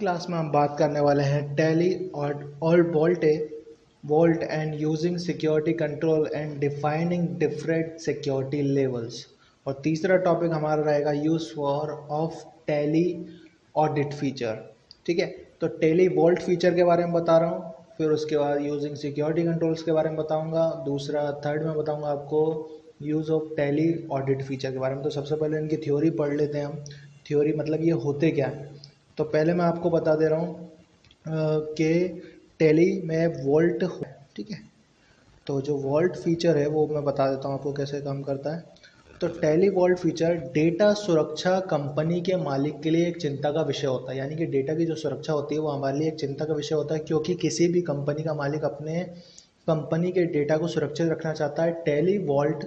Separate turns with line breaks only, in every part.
Class में हम बात करने वाले हैं टैली और volt and using security control and defining different security levels. और तीसरा टॉपिक हमारा रहेगा use for of tally audit feature. ठीक है, तो टैली वोल्ट फीचर के बारे में बता रहा हूँ, फिर उसके बाद यूजिंग सिक्योरिटी कंट्रोल्स के बारे में बताऊंगा, दूसरा थर्ड में बताऊंगा आपको use of tally audit feature के बारे में। तो सबसे पहले इनकी थ्योरी पढ़ लेते हैं हम। थ्योरी मतलब ये होते क्या है। तो पहले मैं आपको बता दे रहा हूँ कि टैली में वोल्ट, ठीक है, तो जो वोल्ट फीचर है वो मैं बता देता हूँ आपको कैसे काम करता है। तो टैली वोल्ट फीचर डेटा सुरक्षा कंपनी के मालिक के लिए एक चिंता का विषय होता है, यानी कि डेटा की जो सुरक्षा होती है वो हमारे लिए एक चिंता का विषय होता है, क्योंकि किसी भी कंपनी का मालिक अपने कंपनी के डेटा को सुरक्षित रखना चाहता है। टैली वॉल्ट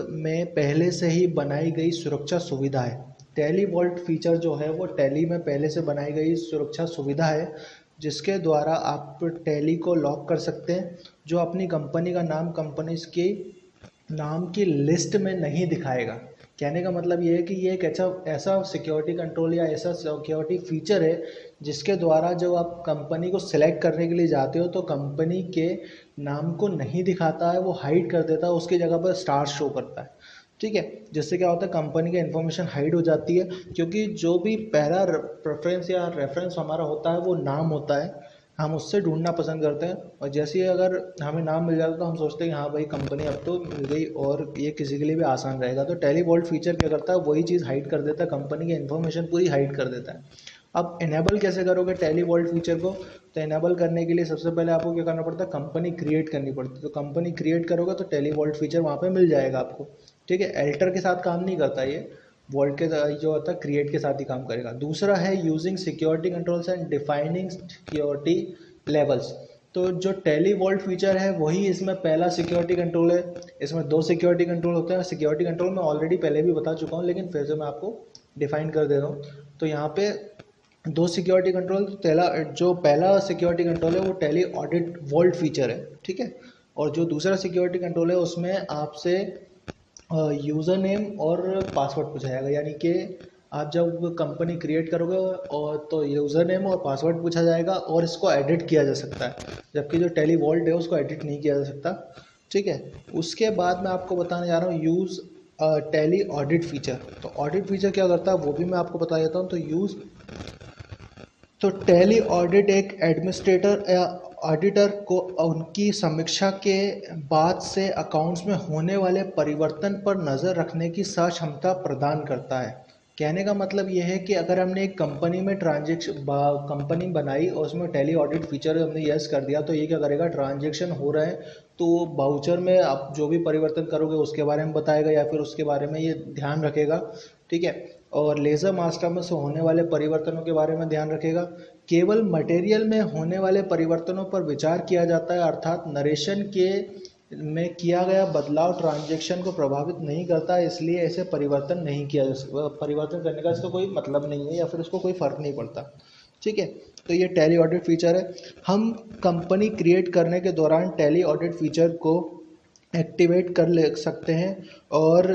में पहले से ही बनाई गई सुरक्षा सुविधा है। टैली वॉल्ट फीचर जो है वो टैली में पहले से बनाई गई सुरक्षा सुविधा है, जिसके द्वारा आप टैली को लॉक कर सकते हैं, जो अपनी कंपनी का नाम कंपनी की नाम की लिस्ट में नहीं दिखाएगा। कहने का मतलब ये है कि ये एक ऐसा सिक्योरिटी कंट्रोल या ऐसा सिक्योरिटी फीचर है जिसके द्वारा जब आप कंपनी को सिलेक्ट करने के लिए जाते हो तो कंपनी के नाम को नहीं दिखाता है, वो हाइड कर देता है, उसकी जगह पर स्टार शो करता है। ठीक है, जिससे क्या होता है, कंपनी की इन्फॉर्मेशन हाइड हो जाती है, क्योंकि जो भी पहला प्रेफरेंस या रेफरेंस हमारा होता है वो नाम होता है, हम उससे ढूंढना पसंद करते हैं। और जैसे ही अगर हमें नाम मिल जाता है तो हम सोचते हैं कि हाँ भाई कंपनी अब तो मिल गई और ये किसी के लिए भी आसान रहेगा। तो टैली वोल्ट फीचर क्या करता है, वही चीज़ हाइड कर देता है, कंपनी की इन्फॉर्मेशन पूरी हाइड कर देता है। अब इनेबल कैसे करोगे टैली वोल्ट फीचर को, तो इनेबल करने के लिए सबसे पहले आपको क्या करना पड़ता है, कंपनी क्रिएट करनी पड़ती है। तो कंपनी क्रिएट करोगे तो टैली वोल्ट फीचर वहाँ पे मिल जाएगा आपको। ठीक है, एल्टर के साथ काम नहीं करता ये, वोल्ट के जो होता है क्रिएट के साथ ही काम करेगा। दूसरा है using security controls and defining security levels. तो जो टैली वोल्ट फीचर है वही इसमें पहला सिक्योरिटी कंट्रोल है। इसमें दो सिक्योरिटी कंट्रोल होते हैं। सिक्योरिटी कंट्रोल मैं ऑलरेडी पहले भी बता चुका हूँ, लेकिन फिर से मैं आपको डिफाइन कर दे रहा हूँ। तो यहाँ पे दो सिक्योरिटी कंट्रोल, पहला सिक्योरिटी कंट्रोल है वो टैली ऑडिट वोल्ट फीचर है। ठीक है, और जो दूसरा सिक्योरिटी कंट्रोल है उसमें आपसे यूज़र नेम और पासवर्ड पूछा जाएगा, यानी कि आप जब कंपनी क्रिएट करोगे और तो यूज़र नेम और पासवर्ड पूछा जाएगा और इसको एडिट किया जा सकता है, जबकि जो टैली वोल्ट है उसको एडिट नहीं किया जा सकता। ठीक है, उसके बाद मैं आपको बताने जा रहा हूँ यूज़ टैली ऑडिट फीचर। तो ऑडिट फीचर क्या करता है वो भी मैं आपको बता देता हूँ। तो टैली ऑडिट एक एडमिनिस्ट्रेटर या ऑडिटर को उनकी समीक्षा के बाद से अकाउंट्स में होने वाले परिवर्तन पर नज़र रखने की सक्षमता प्रदान करता है। कहने का मतलब यह है कि अगर हमने एक कंपनी में कंपनी बनाई और उसमें टैली ऑडिट फीचर हमने यस कर दिया, तो ये क्या करेगा, ट्रांजेक्शन हो रहा है तो बाउचर में आप जो भी परिवर्तन करोगे उसके बारे में बताएगा या फिर उसके बारे में ये ध्यान रखेगा। ठीक है, और लेज़र मास्टर में से होने वाले परिवर्तनों के बारे में ध्यान रखेगा। केवल मटेरियल में होने वाले परिवर्तनों पर विचार किया जाता है, अर्थात नरेशन के में किया गया बदलाव ट्रांजैक्शन को प्रभावित नहीं करता है, इसलिए ऐसे परिवर्तन नहीं किया जा सकता। परिवर्तन करने का इसका कोई मतलब नहीं है या फिर उसको कोई फ़र्क नहीं पड़ता। ठीक है, तो ये टैली ऑडिट फीचर है। हम कंपनी क्रिएट करने के दौरान टैली ऑडिट फीचर को एक्टिवेट कर ले सकते हैं, और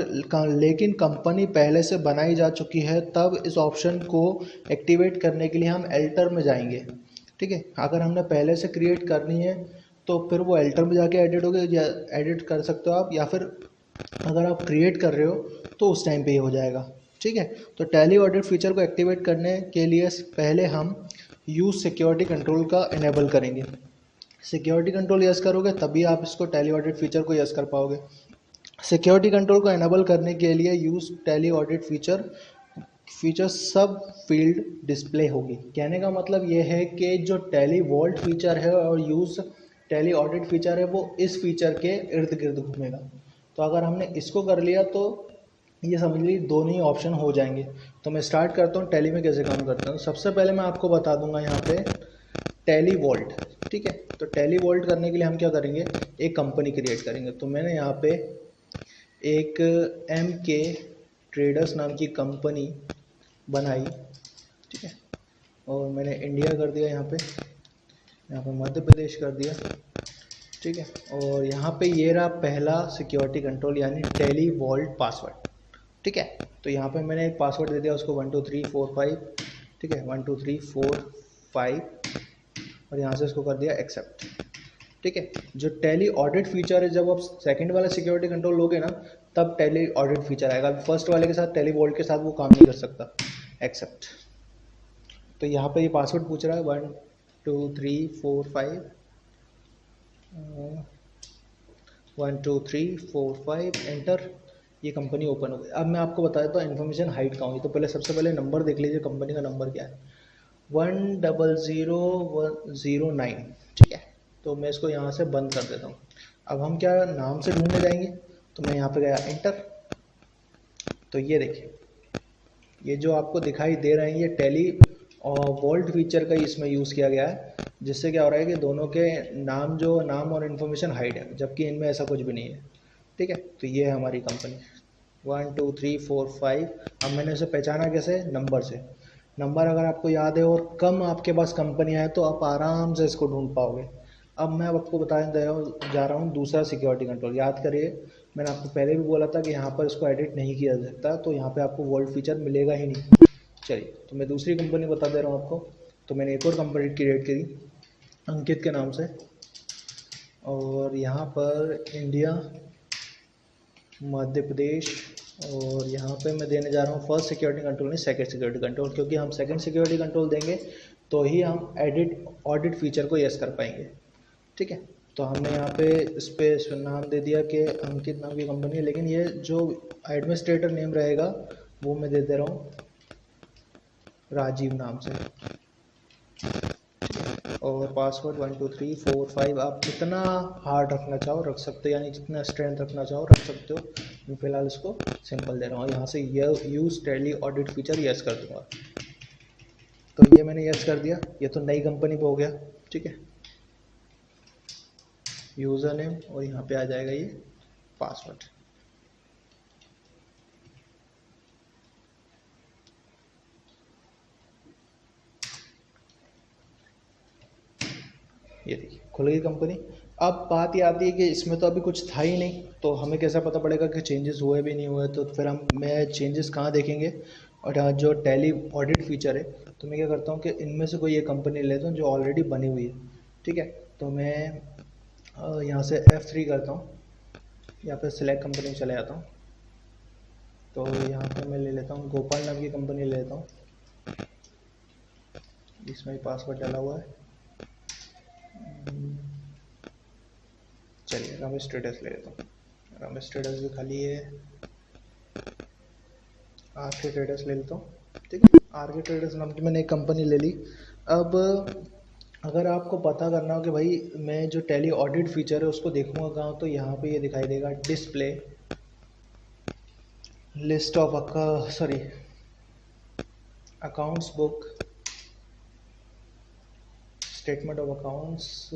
लेकिन कंपनी पहले से बनाई जा चुकी है तब इस ऑप्शन को एक्टिवेट करने के लिए हम एल्टर में जाएंगे। ठीक है, अगर हमने पहले से क्रिएट करनी है तो फिर वो एल्टर में जाके एडिट होगे, या एडिट कर सकते हो आप, या फिर अगर आप क्रिएट कर रहे हो तो उस टाइम पे ही हो जाएगा। ठीक है, तो टैली ऑडिट फीचर को एक्टिवेट करने के लिए पहले हम यूज़ सिक्योरिटी कंट्रोल का इनेबल करेंगे। सिक्योरिटी कंट्रोल यस करोगे तभी आप इसको टैली ऑडिट फीचर को यस कर पाओगे। सिक्योरिटी कंट्रोल को इनेबल करने के लिए यूज़ टैली ऑडिट फीचर सब फील्ड डिस्प्ले होगी। कहने का मतलब ये है कि जो टैली वोल्ट फीचर है और यूज़ टैली ऑडिट फीचर है वो इस फीचर के इर्द गिर्द घूमेगा। तो अगर हमने इसको कर लिया तो ये समझ लीजिए दोनों ही ऑप्शन हो जाएंगे। तो मैं स्टार्ट करता हूँ टैली में कैसे काम करता हूँ। सबसे पहले मैं आपको बता दूंगा यहाँ पे टैली वोल्ट। ठीक है, तो टैली वोल्ट करने के लिए हम क्या करेंगे, एक कंपनी क्रिएट करेंगे। तो मैंने यहाँ पे एक MK ट्रेडर्स नाम की कंपनी बनाई। ठीक है, और मैंने इंडिया कर दिया, यहाँ पे मध्य प्रदेश कर दिया। ठीक है, और यहाँ पे ये रहा पहला सिक्योरिटी कंट्रोल यानी टैली वोल्ट पासवर्ड। ठीक है, तो यहाँ पे मैंने एक पासवर्ड दे दिया उसको 12345, ठीक है, 12345, और यहाँ से इसको कर दिया एक्सेप्ट। ठीक है, जो टैली ऑडिट फीचर है, जब आप सेकंड वाला सिक्योरिटी कंट्रोल लोगे ना तब टैली ऑडिट फीचर आएगा। फर्स्ट वाले के साथ, टैली वॉल्ट के साथ वो काम नहीं कर सकता। एक्सेप्ट। तो यहाँ पे ये पासवर्ड पूछ रहा है 12345, 12345, एंटर। ये कंपनी ओपन हो गई। अब मैं आपको बता देता हूँ इन्फॉर्मेशन हाइड का हूँ। तो पहले सबसे पहले नंबर देख लीजिए, कंपनी का नंबर क्या है, 100109। ठीक है, तो मैं इसको यहाँ से बंद कर देता हूँ। अब हम क्या नाम से ढूंढने जाएंगे, तो मैं यहाँ पे गया एंटर। तो ये देखिए, ये जो आपको दिखाई दे रहे हैं ये टैली और वॉल्ट फीचर का इसमें यूज़ किया गया है, जिससे क्या हो रहा है कि दोनों के नाम और इन्फॉर्मेशन हाइड है, जबकि इनमें ऐसा कुछ भी नहीं है। ठीक है, तो ये है हमारी कंपनी 12345। अब मैंने इसे पहचाना कैसे, नंबर से। नंबर अगर आपको याद है और कम आपके पास कंपनियां हैं तो आप आराम से इसको ढूंढ पाओगे। अब मैं आपको बताने जा रहा हूँ दूसरा सिक्योरिटी कंट्रोल। याद करिए, मैंने आपको पहले भी बोला था कि यहाँ पर इसको एडिट नहीं किया जा सकता, तो यहाँ पे आपको वॉल्ट फीचर मिलेगा ही नहीं। चलिए, तो मैं दूसरी कंपनी बता दे रहा हूँ आपको। तो मैंने एक और कंपनी क्रिएट करी अंकित के नाम से, और यहाँ पर इंडिया, मध्य प्रदेश, और यहाँ पे मैं देने जा रहा हूँ फर्स्ट सिक्योरिटी कंट्रोल नहीं, सेकंड सिक्योरिटी कंट्रोल, क्योंकि हम सेकंड सिक्योरिटी कंट्रोल देंगे तो ही हम एडिट ऑडिट फीचर को यस कर पाएंगे। ठीक है, तो हमने यहाँ पे इस पर नाम दे दिया कि अंकित नाम की कंपनी है, लेकिन ये जो एडमिनिस्ट्रेटर नेम रहेगा वो मैं दे दे रहा हूँ राजीव नाम से। और पासवर्ड 12345। आप जितना हार्ड रखना चाहो रख सकते हो, यानी जितना स्ट्रेंथ रखना चाहो रख सकते हो। मैं फिलहाल इसको सिंपल दे रहा हूँ। यहाँ से use tally audit feature yes कर दूंगा। तो ये मैंने यस कर दिया, ये तो नई कंपनी पे हो गया। ठीक है, यूज़र नेम, और यहाँ पे आ जाएगा ये पासवर्ड। ये देखिए खुल गई कंपनी। अब बात ये आती है कि इसमें तो अभी कुछ था ही नहीं, तो हमें कैसा पता पड़ेगा कि चेंजेस हुए भी नहीं हुए। तो फिर मैं चेंजेस कहाँ देखेंगे, और यहाँ जो टैली ऑडिट फीचर है, तो मैं क्या करता हूँ कि इनमें से कोई एक कंपनी लेता हूँ जो ऑलरेडी बनी हुई है। ठीक है, तो मैं यहाँ से F3 करता हूँ, यहाँ पे सिलेक्ट कंपनी में चले जाता हूँ। तो यहाँ पे मैं ले लेता हूँ गोपाल नाम की कंपनी ले लेता हूँ, इसमें पासवर्ड डाला हुआ है। चलिए रमेश ट्रेडर्स ले लेता हूँ, रमेश ट्रेडर्स भी खाली है। आर के ट्रेडर्स ले लेता हूँ। ठीक है, आर के ट्रेडर्स नाम की मैंने एक कंपनी ले ली। अब अगर आपको पता करना हो कि भाई मैं जो टैली ऑडिट फीचर है उसको देखूंगा कहाँ, तो यहाँ पे ये दिखाई देगा display list of accounts book, statement of accounts,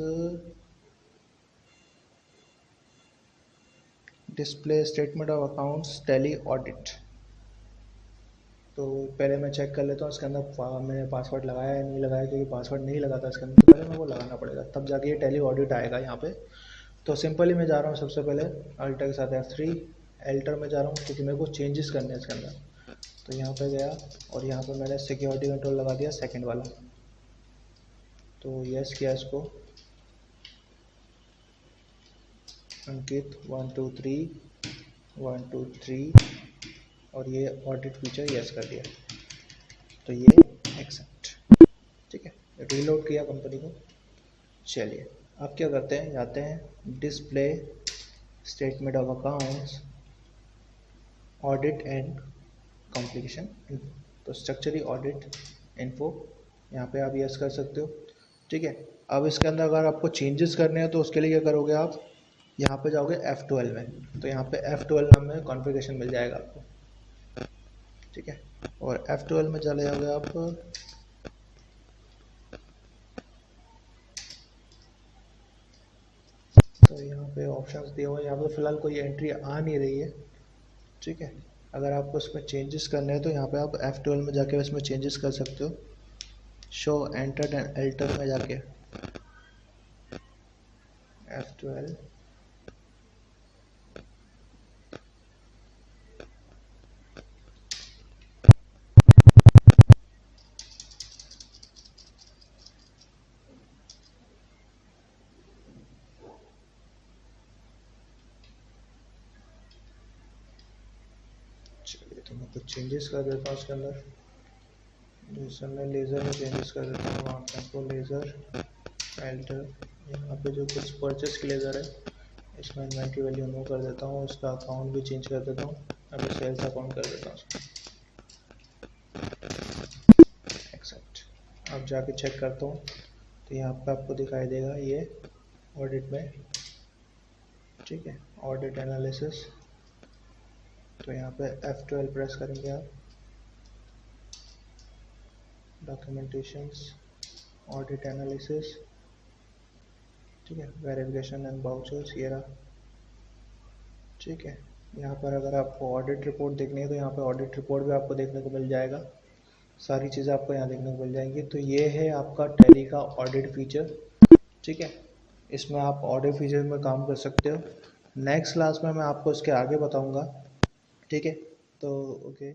display statement of accounts tally audit. तो पहले मैं चेक कर लेता हूँ इसके अंदर मैंने पासवर्ड लगाया या नहीं लगाया, क्योंकि पासवर्ड नहीं लगा था इसके अंदर, तो पहले मेरे को लगाना पड़ेगा तब जाके ये टैली ऑडिट आएगा यहाँ पे। तो सिंपली मैं जा रहा हूँ सबसे पहले अल्टर के साथ F3, एल्टर में जा रहा हूँ क्योंकि मेरे को चेंजेस करने हैं इसके अंदर। तो यहाँ पे गया और यहाँ पे मैंने सिक्योरिटी कंट्रोल लगा दिया सेकंड वाला। तो यस किया इसको, अंकित 123 और ये ऑडिट फीचर यस कर दिया। तो ये एक्सेप्ट। ठीक है, रीलोड किया कंपनी को। चलिए अब क्या करते हैं, जाते हैं display statement of accounts audit and complication. तो स्ट्रक्चरली ऑडिट इन्फो, यहाँ पे आप यस कर सकते हो। ठीक है, अब इसके अंदर अगर आपको चेंजेस करने हैं तो उसके लिए क्या करोगे, आप यहाँ पे जाओगे F12 में। तो यहाँ पे F12 नाम में कॉन्फ़िगरेशन मिल जाएगा आपको। ठीक है, और F12 में चले जाओगे आप, तो यहाँ पे ऑप्शंस दिए हुए हैं। यहाँ पे फ़िलहाल कोई एंट्री आ नहीं रही है। ठीक है, अगर आपको इसमें चेंजेस करने हैं तो यहाँ पे आप F12 में जाके इसमें चेंजेस कर सकते हो। शो एंटर्ड एंड एल्टर में जाके F12, तो मैं कुछ चेंजेस कर देता हूँ उसके अंदर। जैसे मैं लेज़र में चेंजेस कर देता हूँ, वहाँ पे आपको लेज़र एल्टर, यहाँ पे जो कुछ परचेस की लेज़र है इसमें इन्वेंट्री वैल्यू नो कर देता हूँ, उसका अकाउंट भी चेंज कर देता हूँ, अभी सेल्स अकाउंट कर देता हूँ उसको, एक्सेप्ट। अब जाके चेक करता हूँ तो यहाँ पे आपको दिखाई देगा ये ऑडिट में, ठीक है, ऑडिट एनालिसिस। तो यहाँ पे F12 प्रेस करेंगे आप, डॉक्यूमेंटेशंस, ऑडिट एनालिसिस, ठीक है, वेरिफिकेशन एंड वाउचर्स, ये रहा, ठीक है। यहाँ पर अगर आपको ऑडिट रिपोर्ट देखनी है तो यहाँ पे ऑडिट रिपोर्ट भी आपको देखने को मिल जाएगा, सारी चीज़ें आपको यहाँ देखने को मिल जाएंगी। तो ये है आपका टैली का ऑडिट फीचर, ठीक है। इसमें आप ऑडिट फीचर में काम कर सकते हो। नेक्स्ट क्लास में मैं आपको इसके आगे बताऊँगा, ठीक है। तो ओके।